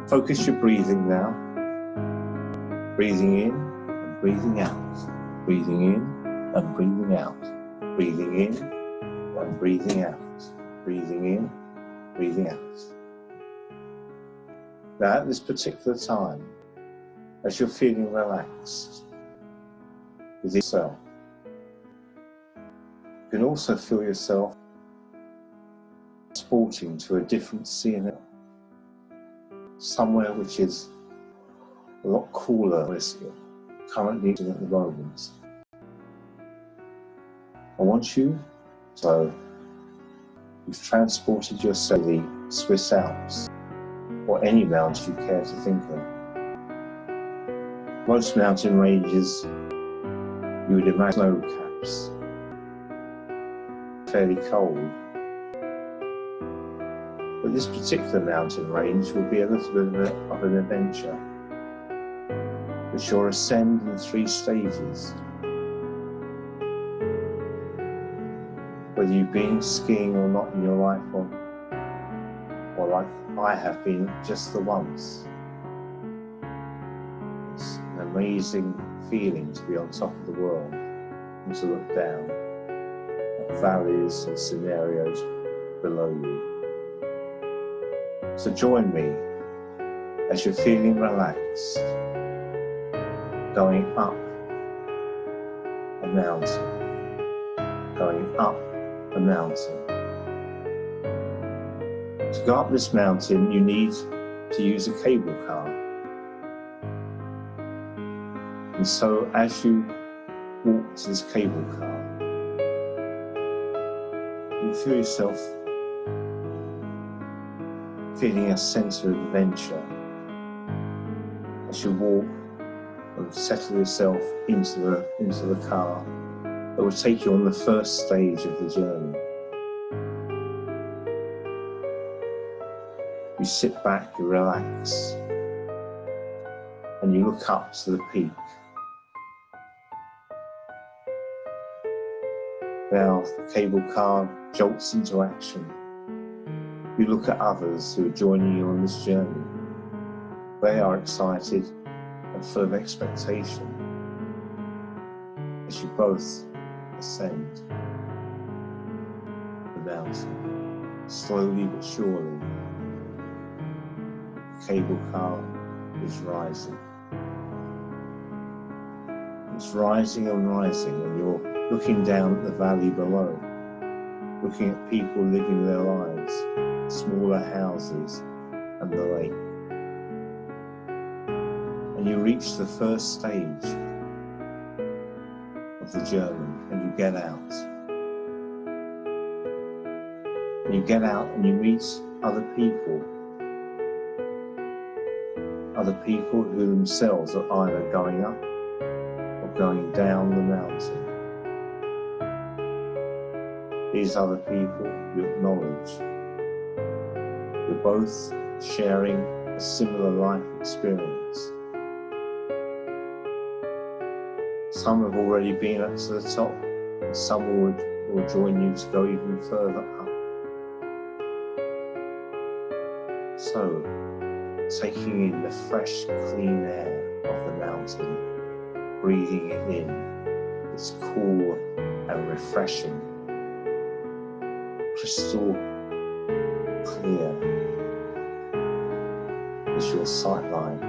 Focus your breathing now. Breathing in and breathing out. Breathing in and breathing out. Breathing in and breathing out. Breathing in, breathing out. Now at this particular time, as you're feeling relaxed with yourself, you can also feel yourself transporting to a different scene, somewhere which is a lot cooler than you're currently at the moment. I want you, so you've transported yourself to the Swiss Alps, or any mountain you care to think of. Most mountain ranges, you would imagine snow caps, fairly cold. But this particular mountain range will be a little bit of an adventure, which you'll ascend in 3 stages. Whether you've been skiing or not in your life, or like I have been just the once. It's an amazing feeling to be on top of the world and to look down at valleys and scenarios below you. So join me as you're feeling relaxed, going up a mountain, going up a mountain. To go up this mountain, you need to use a cable car. And so as you walk to this cable car, you feel yourself feeling a sense of adventure as you walk and settle yourself into the car that will take you on the first stage of the journey. You sit back, you relax, and you look up to the peak. Now the cable car jolts into action. You look at others who are joining you on this journey. They are excited and full of expectation as you both ascend the mountain, slowly but surely. The cable car is rising. It's rising and rising, and you're looking down at the valley below, looking at people living their lives, smaller houses and the lake. And you reach the first stage of the journey, and you get out. And you get out and you meet other people who themselves are either going up or going down the mountain. These other people you acknowledge. You're both sharing a similar life experience. Some have already been up to the top, and some will join you to go even further up. So, taking in the fresh, clean air of the mountain, breathing it in, it's cool and refreshing, crystal clear is your sight line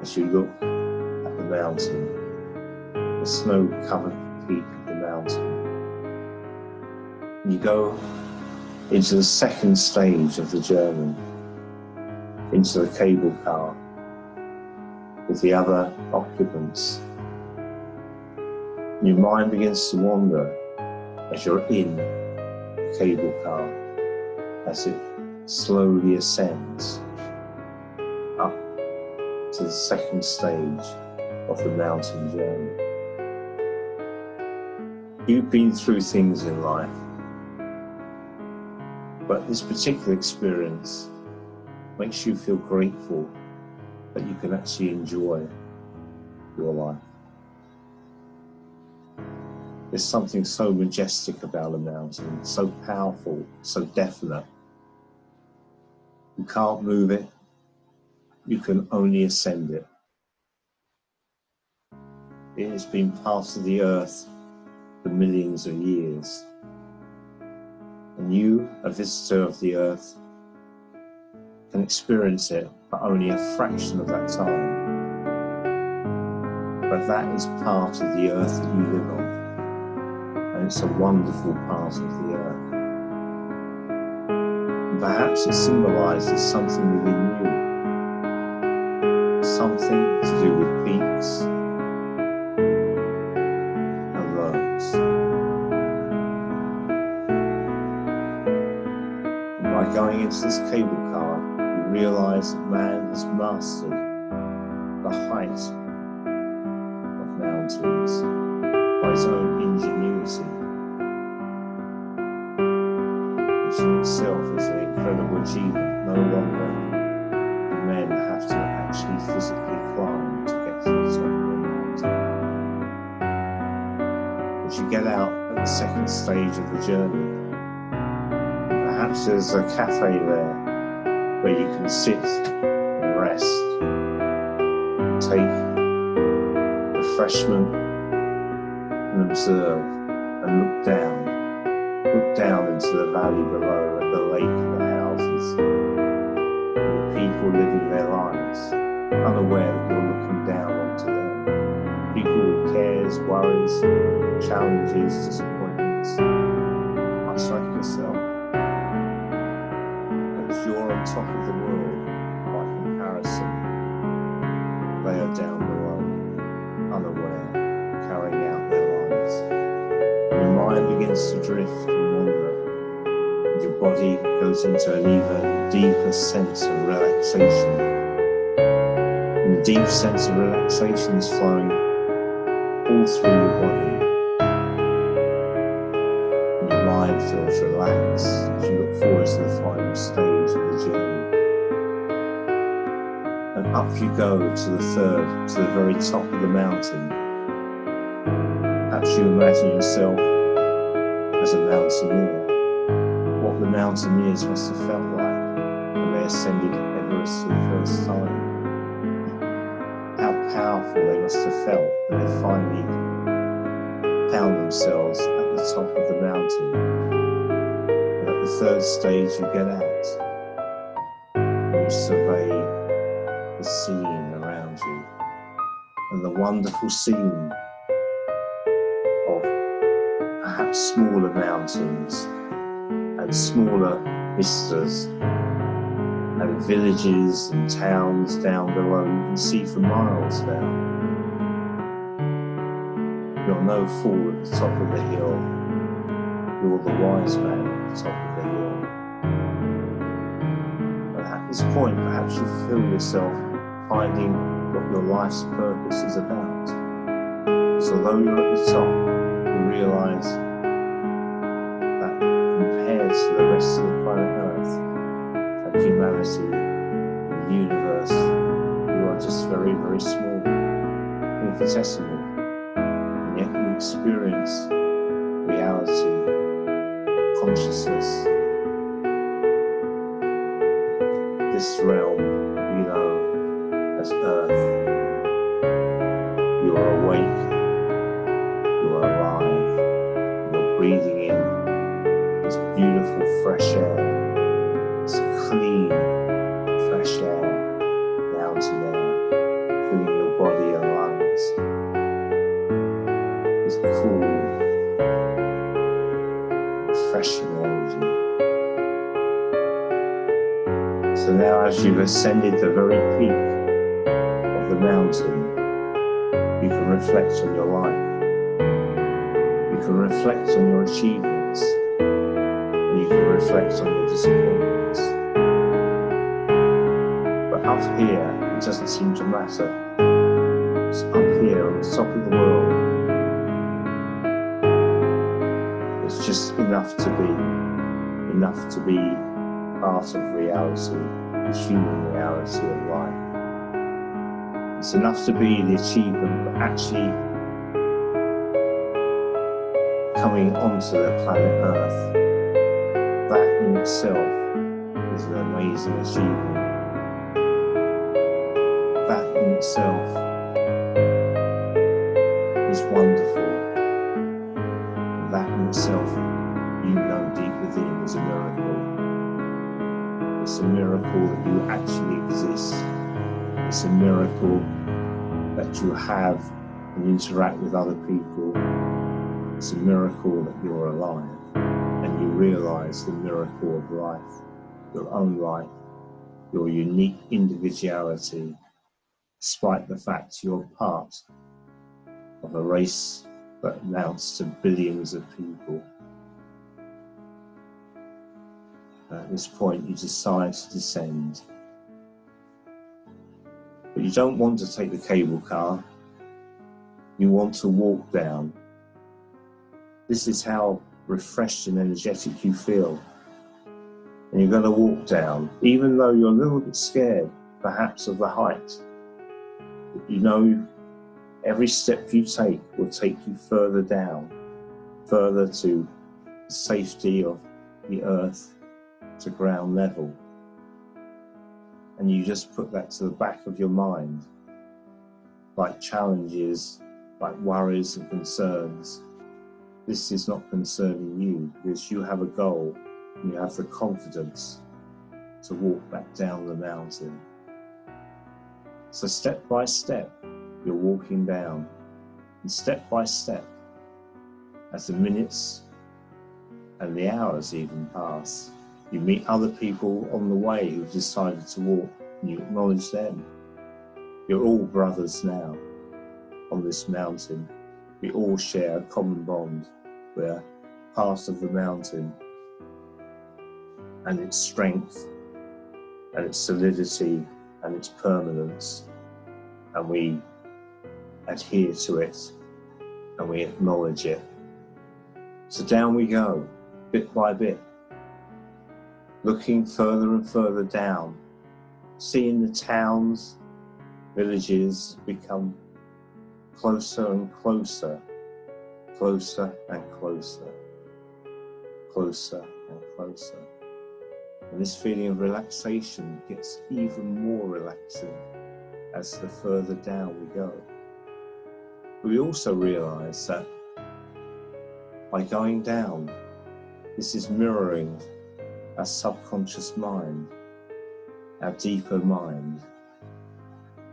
as you look at the mountain, the snow-covered peak of the mountain. And you go into the second stage of the journey, into the cable car with the other occupants. And your mind begins to wander as you're in the cable car, as it slowly ascends up to the second stage of the mountain journey. You've been through things in life, but this particular experience makes you feel grateful that you can actually enjoy your life. There's something so majestic about a mountain, so powerful, so definite. You can't move it, you can only ascend it. It has been part of the earth for millions of years. And you, a visitor of the earth, can experience it for only a fraction of that time. But that is part of the earth that you live on. And it's a wonderful part of the earth. And perhaps it symbolises something within you. Something to do with peaks and lows. And by going into this cable car, you realise that man has mastered the height of mountains by his own ingenuity, which in itself is an incredible achievement. No longer do men have to actually physically climb to get to the top of the mountain. But you get out at the second stage of the journey. Perhaps there's a cafe there where you can sit and rest, take refreshment and observe and look down into the valley below at the lake, the houses, and the people living their lives, unaware that you're looking down onto them. People with cares, worries, challenges, disappointments, much like yourself. You're on top of the world by comparison. They are down below, unaware, carrying out their lives. Your mind begins to drift and wander, and your body goes into an even deeper sense of relaxation. And the deep sense of relaxation is flowing all through your body. Your mind feels relaxed as you look forward to the final stage of the journey. And up you go to the very top of the mountain. Perhaps you imagine yourself as a mountaineer. What the mountaineers must have felt like when they ascended Everest for the first time. How powerful they must have felt when they finally found themselves at the top of the mountain. And at the third stage you get out and you survey the scene around you, and the wonderful scene of perhaps smaller mountains and smaller vistas and villages and towns down below you can see for miles down. You're no fool at the top of the hill. You're the wise man at the top of the hill. And at this point, perhaps you feel yourself finding what your life's purpose is about. Because although you're at the top, you realise that compared to the rest of the planet Earth, and humanity, and the universe, you are just very, very small, infinitesimal. And yet you experience reality, consciousness, this realm you know as Earth. You are awake, you are alive, you're breathing in this beautiful fresh air, this clean fresh air, mountain air, filling your body and lungs. This cool, refreshing energy. So now as you've ascended the very peak of the mountain, you can reflect on your life. You can reflect on your achievements. And you can reflect on your disappointments. But up here, it doesn't seem to matter. It's up here on the top of the world. It's just enough to be part of reality, the human reality of life. It's enough to be the achievement, but actually coming onto the planet Earth, that in itself is an amazing achievement. itself is wonderful. That in itself, you know deep within, is a miracle. It's a miracle that you actually exist. It's a miracle that you have and interact with other people. It's a miracle that you're alive and you realize the miracle of life, your own life, your unique individuality, despite the fact you're part of a race that amounts to billions of people. At this point, you decide to descend. But you don't want to take the cable car. You want to walk down. This is how refreshed and energetic you feel. And you're going to walk down, even though you're a little bit scared, perhaps, of the height. But you know every step you take will take you further down, further to the safety of the earth, to ground level. And you just put that to the back of your mind, like challenges, like worries and concerns. This is not concerning you because you have a goal and you have the confidence to walk back down the mountain. So step by step, you're walking down, and step by step, as the minutes and the hours even pass, you meet other people on the way who've decided to walk, and you acknowledge them. You're all brothers now on this mountain. We all share a common bond. We're part of the mountain and its strength and its solidity and its permanence, and we adhere to it and we acknowledge it. So down we go, bit by bit, looking further and further down, seeing the towns, villages become closer and closer, closer and closer, closer and closer. And this feeling of relaxation gets even more relaxing as the further down we go. We also realize that by going down, this is mirroring our subconscious mind, our deeper mind.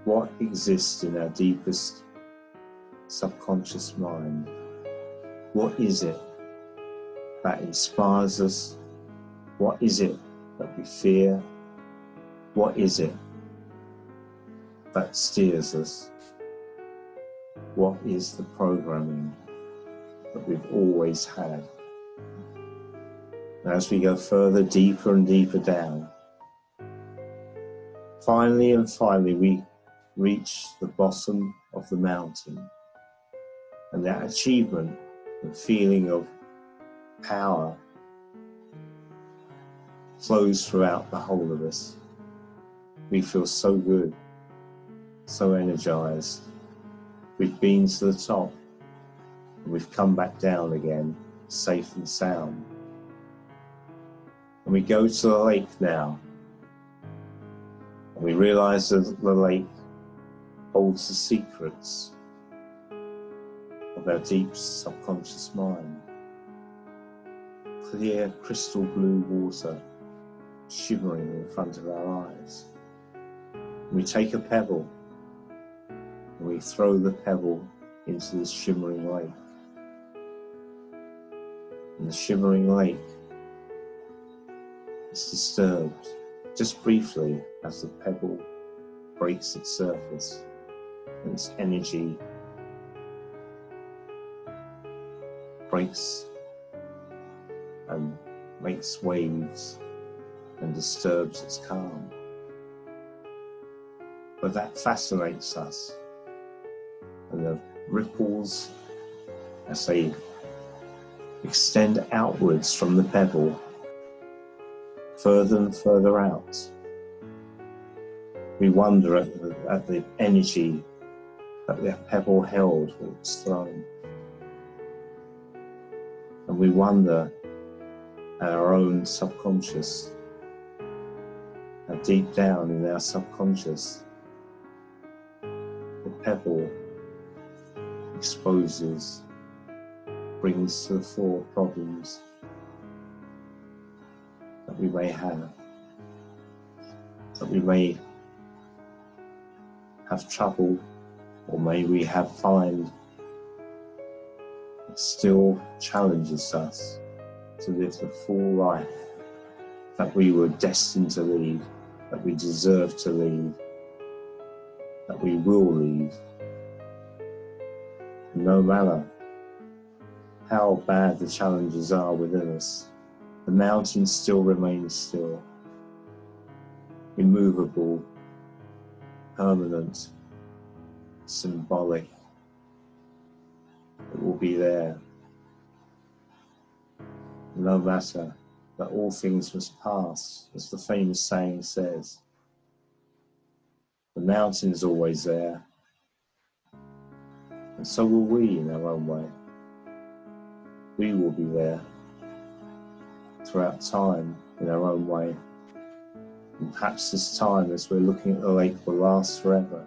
What exists in our deepest subconscious mind? What is it that inspires us? What is it that we fear? What is it that steers us? What is the programming that we've always had? And as we go further, deeper and deeper down, finally and finally we reach the bottom of the mountain. And that achievement and feeling of power flows throughout the whole of us. We feel so good, so energized. We've been to the top and we've come back down again, safe and sound. And we go to the lake now, and we realize that the lake holds the secrets of our deep subconscious mind. Clear crystal blue water shimmering in front of our eyes. And we take a pebble and we throw the pebble into this shimmering lake. And the shimmering lake is disturbed just briefly as the pebble breaks its surface and its energy breaks and makes waves and disturbs its calm. But that fascinates us, and the ripples, as they extend outwards from the pebble, further and further out. We wonder at the energy that the pebble held when it was thrown. And we wonder at our own subconscious, how deep down in our subconscious, pebble exposes, brings to the fore problems that we may have, that we may have trouble, or may we have find it still challenges us to live the full life that we were destined to lead, that we deserve to lead, that we will lead. And no matter how bad the challenges are within us, the mountain still remains still, immovable, permanent, symbolic. It will be there. No matter that all things must pass, as the famous saying says. The mountain is always there, and so will we in our own way. We will be there throughout time in our own way. And perhaps this time, as we're looking at the lake, will last forever.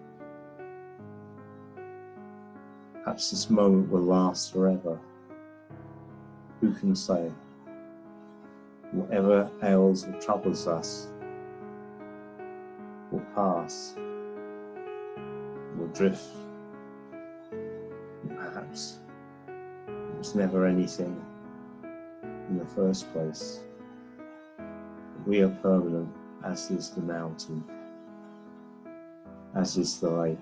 Perhaps this moment will last forever. Who can say? Whatever ails or troubles us will pass, will drift, and perhaps it was never anything in the first place. We are permanent, as is the mountain, as is the lake.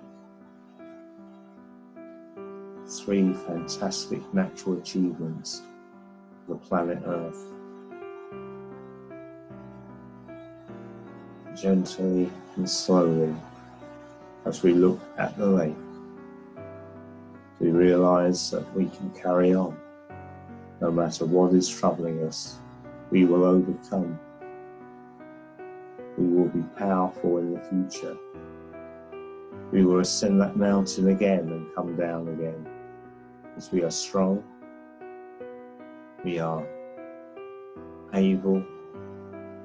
Three fantastic natural achievements of the planet Earth. Gently and slowly, as we look at the lake, we realise that we can carry on. No matter what is troubling us, we will overcome. We will be powerful in the future. We will ascend that mountain again and come down again, because we are strong, we are able,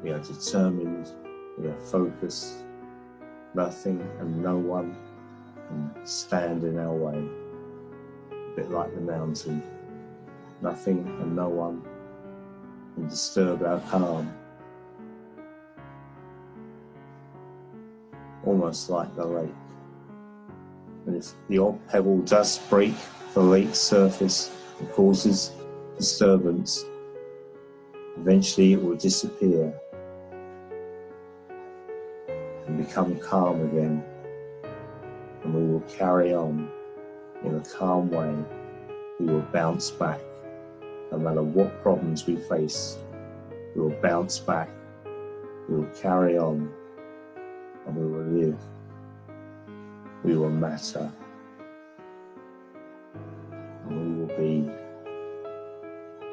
we are determined, we are focused. Nothing and no one can stand in our way. A bit like the mountain. Nothing and no one can disturb our calm. Almost like the lake. And if the odd pebble does break the lake's surface and causes disturbance, eventually it will disappear and become calm again, and we will carry on in a calm way. We will bounce back. No matter what problems we face, we will bounce back, we will carry on, and we will live. We will matter, and we will be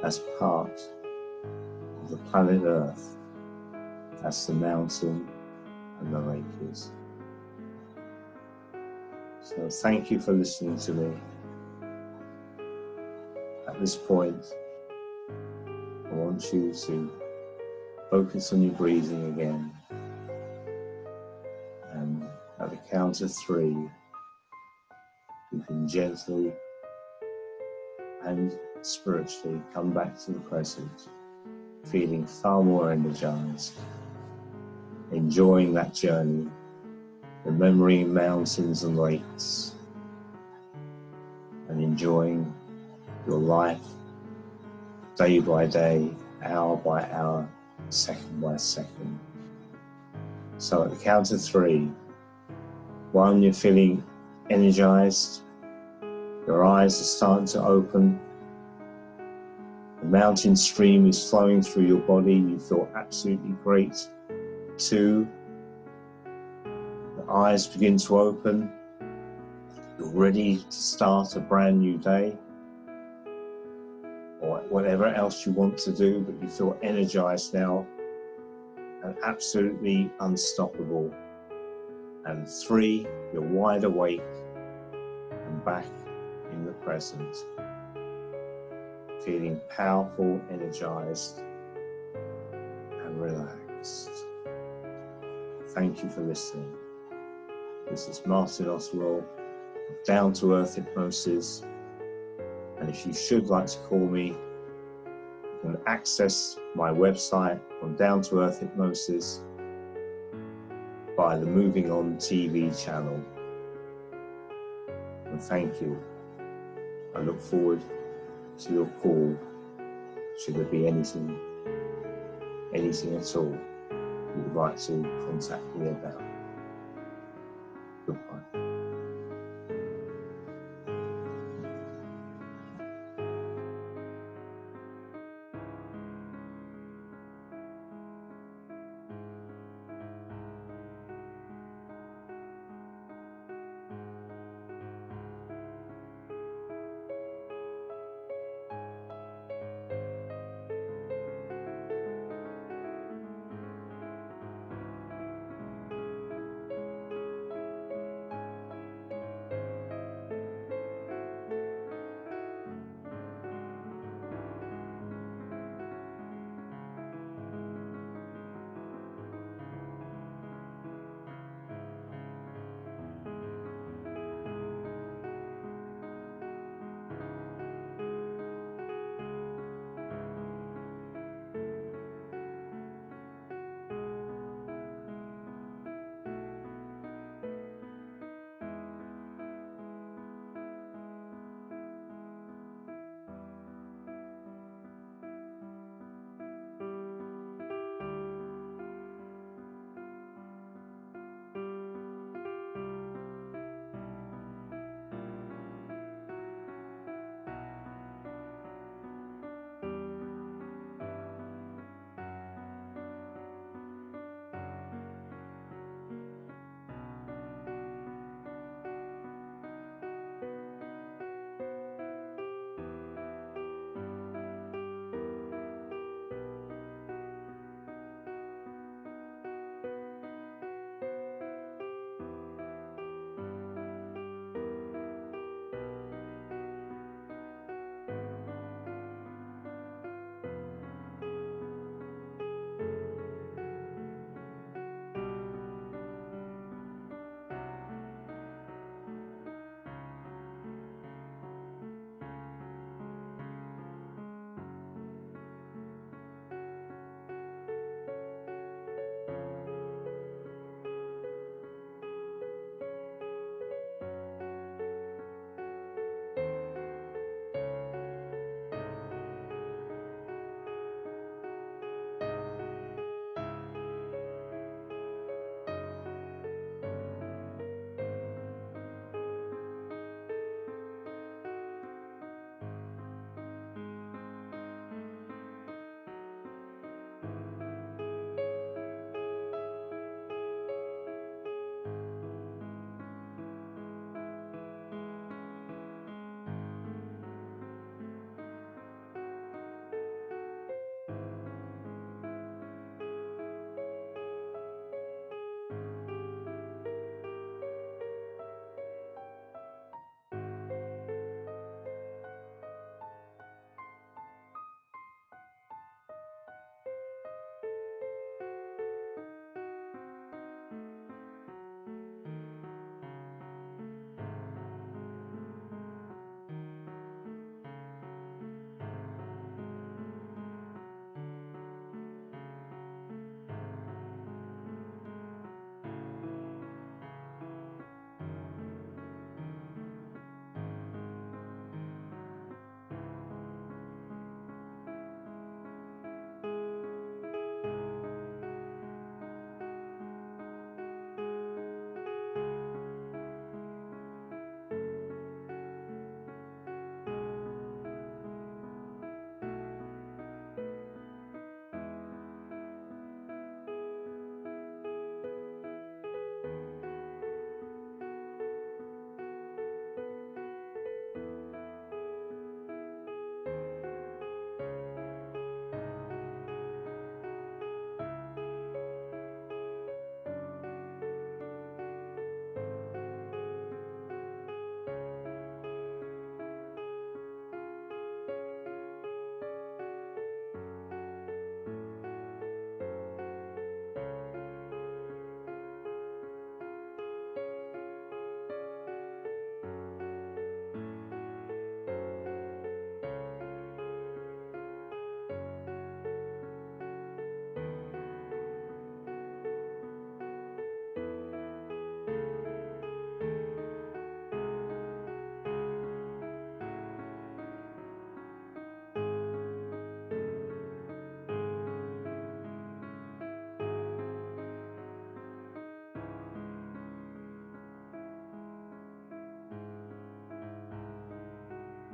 as part of the planet Earth as the mountain and the lake is. So thank you for listening to me. At this point, I want you to focus on your breathing again. And at the count of 3, you can gently and spiritually come back to the present, feeling far more energized, enjoying that journey, remembering mountains and lakes, and enjoying your life day by day, hour by hour, second by second. So at the count of 3, 1, you're feeling energized, your eyes are starting to open, the mountain stream is flowing through your body, you feel absolutely great. 2, the eyes begin to open, you're ready to start a brand new day, or whatever else you want to do, but you feel energized now and absolutely unstoppable. And 3, you're wide awake and back in the present, feeling powerful, energized and relaxed. Thank you for listening. This is Martin Oswald, down-to-earth hypnosis. And if you should like to call me, you can access my website on down-to-earth hypnosis by the Moving On TV channel. And thank you. I look forward to your call, should there be anything at all you would like to contact me about. Goodbye.